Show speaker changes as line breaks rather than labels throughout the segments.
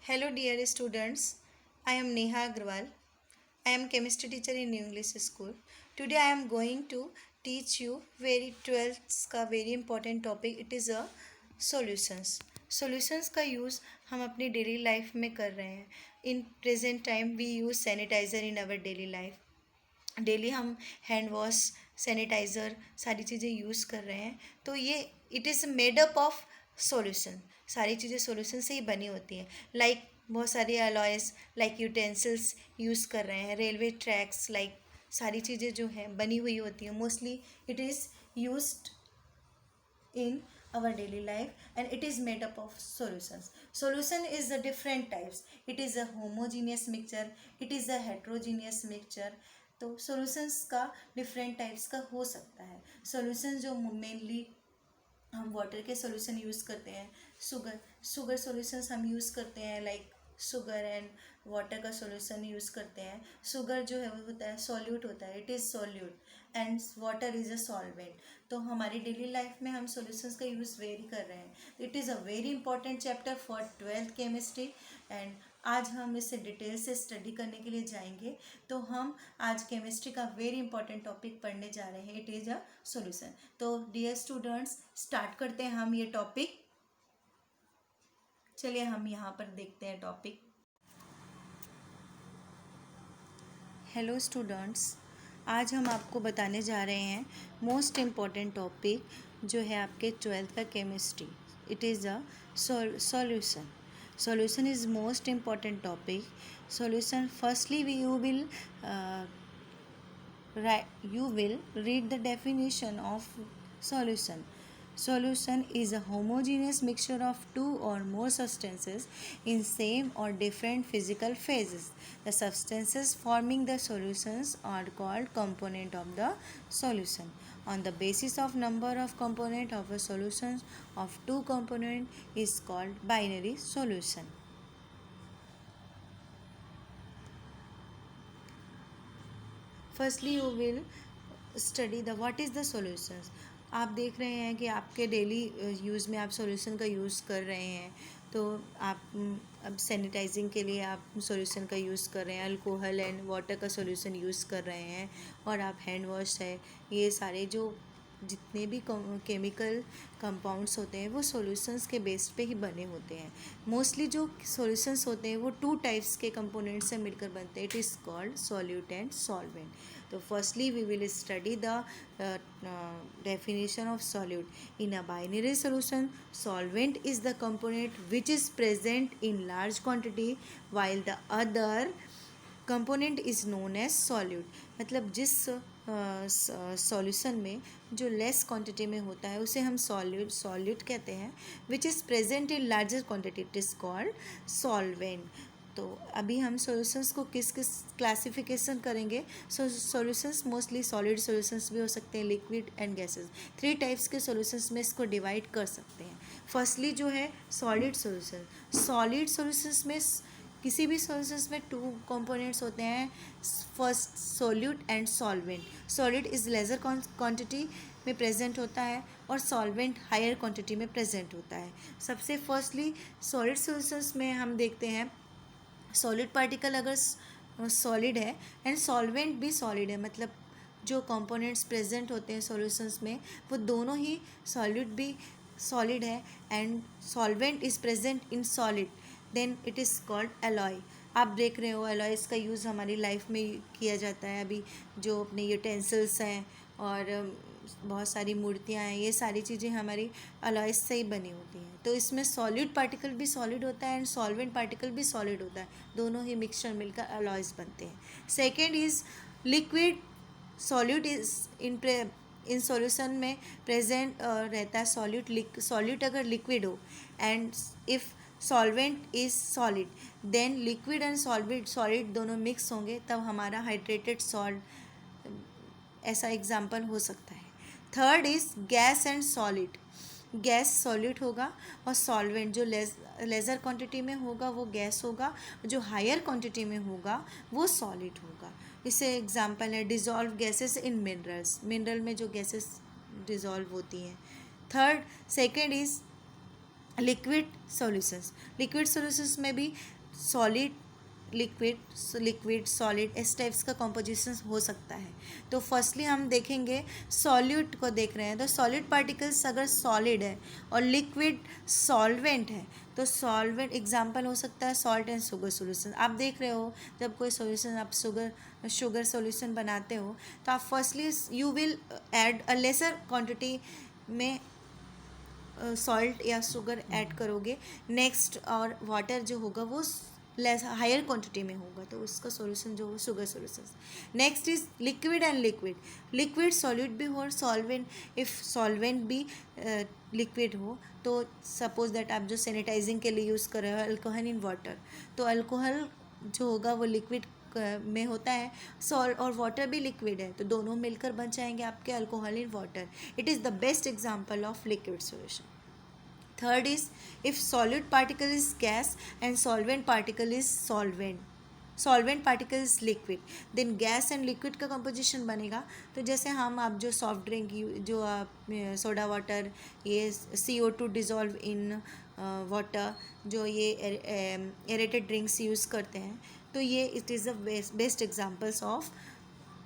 Hello dear students, I am Neha Agrawal. I am chemistry teacher in New English School. Today I am going to teach you very 12th का very important topic. It is a solutions. Solutions का use हम अपनी daily life में कर रहे हैं. In present time we use sanitizer in our daily life. Daily हम hand wash sanitiser सारी चीज़ें यूज़ कर रहे हैं. तो ये it is made up of solution. सारी चीज़ें सॉल्यूशन से ही बनी होती हैं. लाइक बहुत सारी अलॉयज़ लाइक यूटेंसिल्स यूज़ कर रहे हैं. रेलवे ट्रैक्स लाइक सारी चीज़ें जो हैं बनी हुई होती हैं. Mostly it is used in our daily life and it is made up of solutions. Solution is the different types. It is a homogeneous mixture, it is a heterogeneous mixture. तो solutions का different types का हो सकता है. solutions जो mainly हम water के solution use करते हैं. शुगर सॉल्यूशंस हम यूज़ करते हैं. लाइक शुगर एंड वाटर का सॉल्यूशन यूज़ करते हैं. शुगर जो है वो होता है सॉल्यूट होता है. It is solute and water is a solvent. तो हमारी डेली लाइफ में हम सॉल्यूशंस का यूज़ वेरी कर रहे हैं. It is a very important chapter for 12th chemistry and आज हम इसे डिटेल से स्टडी करने के लिए जाएंगे. तो हम आज केमिस्ट्री का वेरी इंपॉर्टेंट टॉपिक पढ़ने जा रहे हैं. It is a solution. तो डियर स्टूडेंट्स स्टार्ट करते हैं हम ये टॉपिक. चलिए हम यहाँ पर देखते हैं टॉपिक. हेलो स्टूडेंट्स, आज हम आपको बताने जा रहे हैं मोस्ट इम्पॉर्टेंट टॉपिक जो है आपके 12th का chemistry. It is a solution. Solution is most important topic. Solution firstly you will read the definition of solution. Solution is a homogeneous mixture of two or more substances in same or different physical phases. The substances forming the solutions are called component of the solution. On the basis of number of component of a solution of two component is called binary solution. Firstly you will study the what is the solutions. आप देख रहे हैं कि आपके daily use में आप solution का use कर रहे हैं. तो आप अब सैनिटाइजिंग के लिए आप सॉल्यूशन का यूज़ कर रहे हैं. अल्कोहल एंड वाटर का सॉल्यूशन यूज़ कर रहे हैं. और आप हैंड वॉश है, ये सारे जो जितने भी केमिकल कंपाउंड्स होते हैं वो सॉल्यूशंस के बेस पे ही बने होते हैं. मोस्टली जो सॉल्यूशंस होते हैं वो टू टाइप्स के कंपोनेंट से मिलकर बनते हैं. It is called solute and solvent. तो firstly we will study the definition of solute. In a binary solution, solvent is the component which is present in large quantity while the other component is known as solute. मतलब जिस solution में जो less quantity में होता है उसे हम solute कहते हैं. Which is present in larger quantity it is called solvent. तो अभी हम सॉल्यूशंस को किस किस क्लासिफिकेशन करेंगे. सॉल्यूशंस मोस्टली सॉलिड सॉल्यूशंस भी हो सकते हैं, लिक्विड एंड गैसेस. 3 टाइप्स के सॉल्यूशंस में इसको डिवाइड कर सकते हैं. फर्स्टली जो है सॉलिड सॉल्यूशन. सॉलिड सॉल्यूशंस में किसी भी सॉल्यूशंस में 2 कंपोनेंट्स होते हैं. First solute and solvent. Solid is lesser quantity में प्रेजेंट होता है और सॉल्वेंट हायर क्वांटिटी में प्रेजेंट होता है. सबसे फर्स्टली सॉलिड सॉल्यूशंस में हम देखते हैं सॉलिड पार्टिकल अगर सॉलिड है एंड सॉल्वेंट भी सॉलिड है, मतलब जो कंपोनेंट्स प्रेजेंट होते हैं सॉल्यूशंस में वो दोनों ही सॉलिड भी सॉलिड है and solvent is present in solid, then it is called alloy. आप देख रहे हो एलॉयज़ का यूज़ हमारी लाइफ में किया जाता है. अभी जो अपने यूटेंसिल्स हैं और बहुत सारी मूर्तियाँ हैं, ये सारी चीज़ें हमारी अलॉयज़ से ही बनी होती हैं. तो इसमें सॉलिड पार्टिकल भी सॉलिड होता है एंड सॉल्वेंट पार्टिकल भी सॉलिड होता है. दोनों ही मिक्सचर मिलकर अलॉयज़ बनते हैं. Second is liquid. Solute is in solution में प्रेजेंट रहता है. सॉल्यूट अगर लिक्विड हो and if solvent is solid then liquid and solid दोनों मिक्स होंगे तब हमारा हाइड्रेटेड सॉल्ट ऐसा एग्जाम्पल हो सकता है. Third is gas and solid. Gas solid होगा और सॉल्वेंट जो लेज़र क्वांटिटी में होगा वो गैस होगा, जो हायर क्वांटिटी में होगा वो सॉलिड होगा. इसे एग्जांपल है dissolve gases in minerals. Mineral में जो गैसेस डिज़ोल्व होती हैं. Second is liquid solutions. Liquid solutions में भी सॉलिड, लिक्विड सॉलिड, इस टाइप्स का कॉम्पोजिशन हो सकता है। तो फर्स्टली हम देखेंगे सॉल्यूट को देख रहे हैं, तो सॉलिड पार्टिकल्स अगर सॉलिड है और लिक्विड सॉल्वेंट है, तो सॉल्वेंट एग्जांपल हो सकता है सॉल्ट एंड शुगर सॉल्यूशन। आप देख रहे हो जब कोई सॉल्यूशन आप शुगर सॉल्यूशन बनाते हो, तो आप firstly you will add a lesser quantity में सॉल्ट या शुगर ऐड करोगे, नेक्स्ट और वाटर जो होगा वो लेस हायर क्वांटिटी में होगा, तो उसका सॉल्यूशन जो हो sugar solution. Next is liquid and liquid solute भी हो और सॉल्वेंट, इफ़ सॉल्वेंट भी लिक्विड हो, तो सपोज दैट आप जो सैनिटाइजिंग के लिए यूज़ कर रहे हो अल्कोहल इन वाटर, तो अल्कोहल जो होगा वो लिक्विड में होता है, सॉल्ट और वाटर भी लिक्विड है, तो दोनों मिलकर बन जाएंगे आपके alcohol in water. It is the best example of liquid solution. Third is if solute particle is gas and solvent particle is solvent particle is liquid, then gas and liquid का composition बनेगा। तो जैसे हम आप जो soft drink जो आप soda water, ये CO2 डिज़ोल्व इन वाटर, जो ये एरेटेड ड्रिंक्स यूज़ करते हैं, तो ये it is the best examples of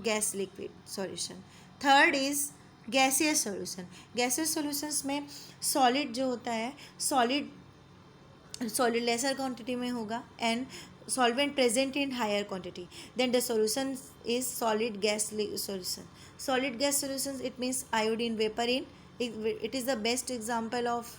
gas liquid solution. Third is gaseous solution. Gaseous solutions में सॉलिड जो होता है, सॉलिड लेसर क्वांटिटी में होगा and solvent present in higher quantity, then the solution is solid gas solution. Solid gas solution it means iodine vapour in, it is the best example of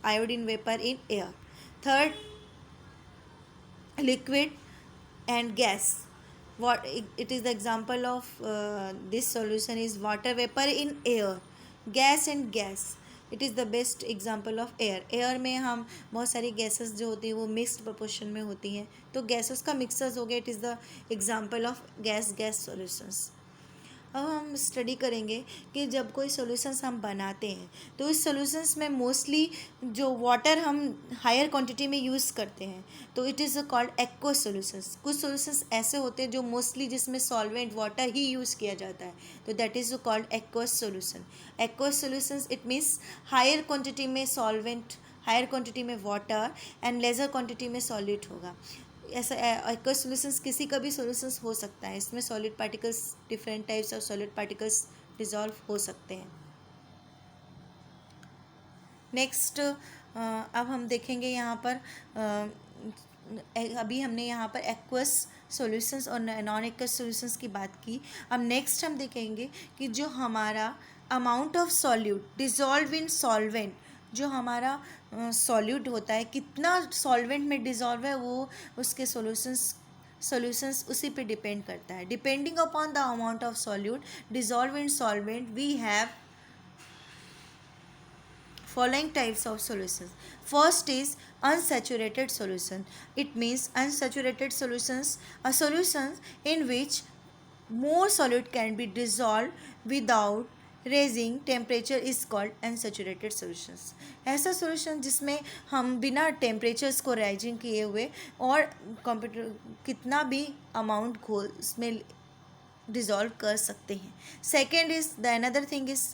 iodine vapour in air. Third, liquid and gas. What it is the example of this solution is water vapor in air, gas and gas. It is the best example of air. Air में हम बहुत सारी gases जो होती हैं वो mixed proportion में होती हैं, तो गैसेस का मिक्सर्स हो गया, it is the example of gas solutions. अब हम स्टडी करेंगे कि जब कोई सॉल्यूशंस हम बनाते हैं, तो इस सॉल्यूशंस में मोस्टली जो वाटर हम हायर क्वांटिटी में यूज़ करते हैं, तो it is called aqueous solutions. कुछ सॉल्यूशंस ऐसे होते हैं जो मोस्टली जिसमें सॉल्वेंट वाटर ही यूज़ किया जाता है, तो that is called aqueous solution. Aqueous solutions it means higher quantity में सॉल्वेंट, हायर क्वान्टिटी में वाटर एंड लेज़र क्वान्टिटी में सॉल्यूट होगा। ऐसा एक्वस सॉल्यूशंस किसी का भी सॉल्यूशंस हो सकता है, इसमें solid particles, different types of solid particles dissolve हो सकते हैं। नेक्स्ट अब हम देखेंगे यहाँ पर अभी हमने यहाँ पर एक्वस सॉल्यूशंस और नॉन एक्वस सॉल्यूशंस की बात की। अब नेक्स्ट हम देखेंगे कि जो हमारा amount of solute dissolve in solvent, जो हमारा सॉल्यूट होता है कितना सॉल्वेंट में डिजॉल्व है, वो उसके सॉल्यूशंस उसी पे डिपेंड करता है। Depending upon the amount of solute dissolve in solvent we have following types of solutions. First is unsaturated solution. It means unsaturated solutions are solutions in which more solute can be dissolved without raising temperature is called unsaturated solutions. ऐसा solution जिसमें हम बिना temperatures को raising किए हुए और computer कितना भी amount को उसमें dissolve कर सकते हैं. Second is the another thing is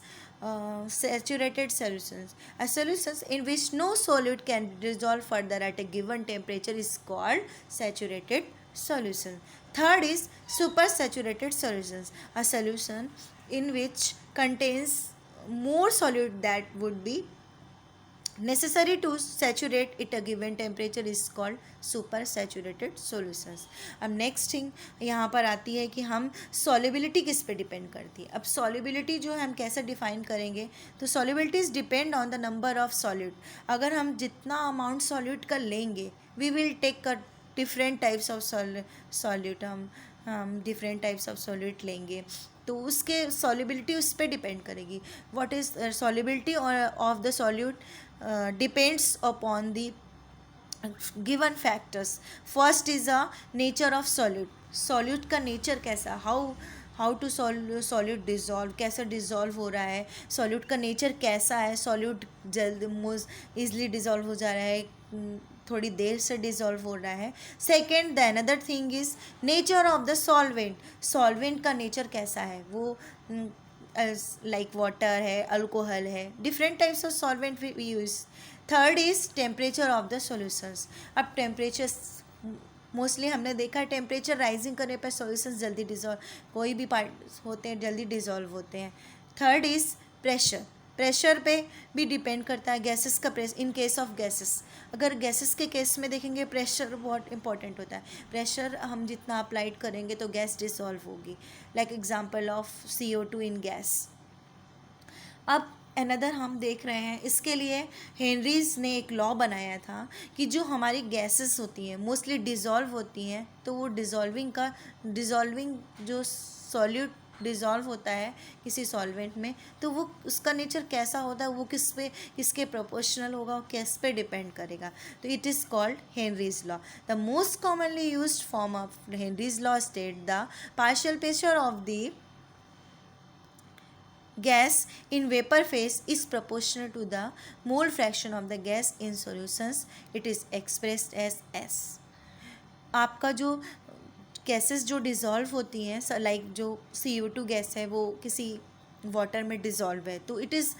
saturated solutions. A solutions in which no solute can be dissolved further at a given temperature is called saturated solution. Third is supersaturated solutions. A solution in which contains more solute that would be necessary to saturate it a given temperature is called super saturated solutions. अब next thing यहाँ पर आती है कि हम solubility किस पे depend करती है। अब सॉल्युबिलिटी जो है हम कैसे डिफाइन करेंगे, तो solubilities depend on the number of solute. अगर हम जितना अमाउंट सॉल्यूट का लेंगे, we will take different types of solute, हम डिफरेंट टाइप्स ऑफ सॉल्यूट लेंगे, तो उसके सॉल्युबिलिटी उस पर डिपेंड करेगी। What is solubility of the solute depends upon the given factors. First is a nature of solute. solute का nature कैसा, how to solute dissolve, कैसे dissolve हो रहा है, solute का nature कैसा है, solute जल्द easily dissolve हो जा रहा है, थोड़ी देर से डिज़ोल्व हो रहा है। Second, the another thing is nature of the solvent. Solvent का नेचर कैसा है, वो लाइक वाटर है, अल्कोहल है, different types of solvent we use. Third is temperature of the solutions. अब टेम्परेचर मोस्टली हमने देखा है टेम्परेचर राइजिंग करने पर सॉल्यूशंस जल्दी डिजॉल्व, कोई भी पार्ट होते हैं जल्दी डिजॉल्व होते हैं। थर्ड इज़ प्रेशर, प्रेशर पे भी डिपेंड करता है गैसेस का pressure. In case of gases, अगर गैसेस के केस में देखेंगे प्रेशर बहुत इंपॉर्टेंट होता है। प्रेशर हम जितना अप्लाइड करेंगे तो गैस डिसॉल्व होगी, like example of CO2 in gas. अब अनदर हम देख रहे हैं, इसके लिए हेनरीज ने एक लॉ बनाया था कि जो हमारी गैसेस होती हैं मोस्टली डिज़ोल्व होती हैं, तो वो डिज़ोल्विंग जो सॉल्यूट डिज़ोल्व होता है किसी सॉल्वेंट में, तो वो उसका नेचर कैसा होता है, वो किसके प्रोपोर्शनल होगा, किस पे डिपेंड करेगा। तो it is called Henry's law. The most commonly used form of Henry's law state the partial pressure of the gas in vapor phase is proportional to the mole fraction of the gas in solutions. It is expressed as S. आपका जो gases जो dissolve होती हैं, like जो CO2 gas है वो किसी water में डिज़ोल्व है, तो it is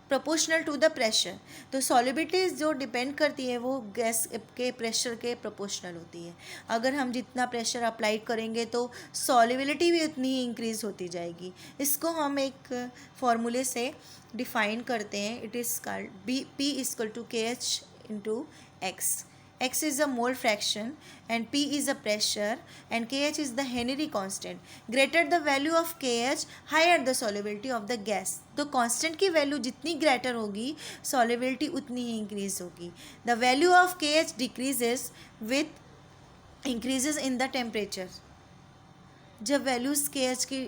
proportional to the pressure. तो सॉलिबिलिटी जो डिपेंड करती है वो गैस के प्रेशर के प्रोपोर्शनल होती है। अगर हम जितना प्रेशर अप्लाई करेंगे तो सॉलिबिलिटी भी उतनी ही इंक्रीज़ होती जाएगी। इसको हम एक फॉर्मूले से डिफाइन करते हैं। It is called P equal to KH into X. X is a mole fraction and P is a pressure and KH is the Henry constant. Greater the value of KH, higher the solubility of the gas. तो constant की value जितनी greater होगी solubility उतनी ही increase होगी. The value of KH decreases with increases in the temperature. जब values KH की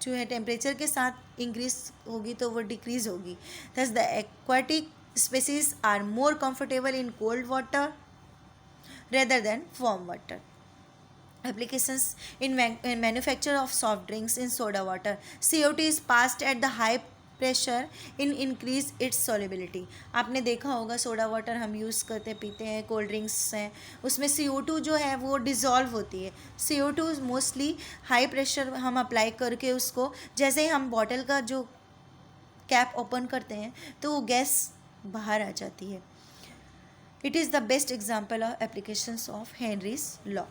जो है टेम्परेचर के साथ इंक्रीज होगी तो वो डिक्रीज होगी. Thus the aquatic species are more comfortable in cold water rather than warm water. Applications in manufacture of soft drinks in soda water. CO2 is passed at the high pressure in increase its solubility. आपने देखा होगा soda water हम use करते पीते हैं, cold drinks हैं, उसमें CO2 जो है वो डिज़ोल्व होती है. CO2 मोस्टली हाई प्रेशर हम अप्लाई करके उसको, जैसे ही हम बॉटल का जो कैप ओपन करते हैं तो वो गैस बाहर आ जाती है. It is the best example of applications of Henry's law.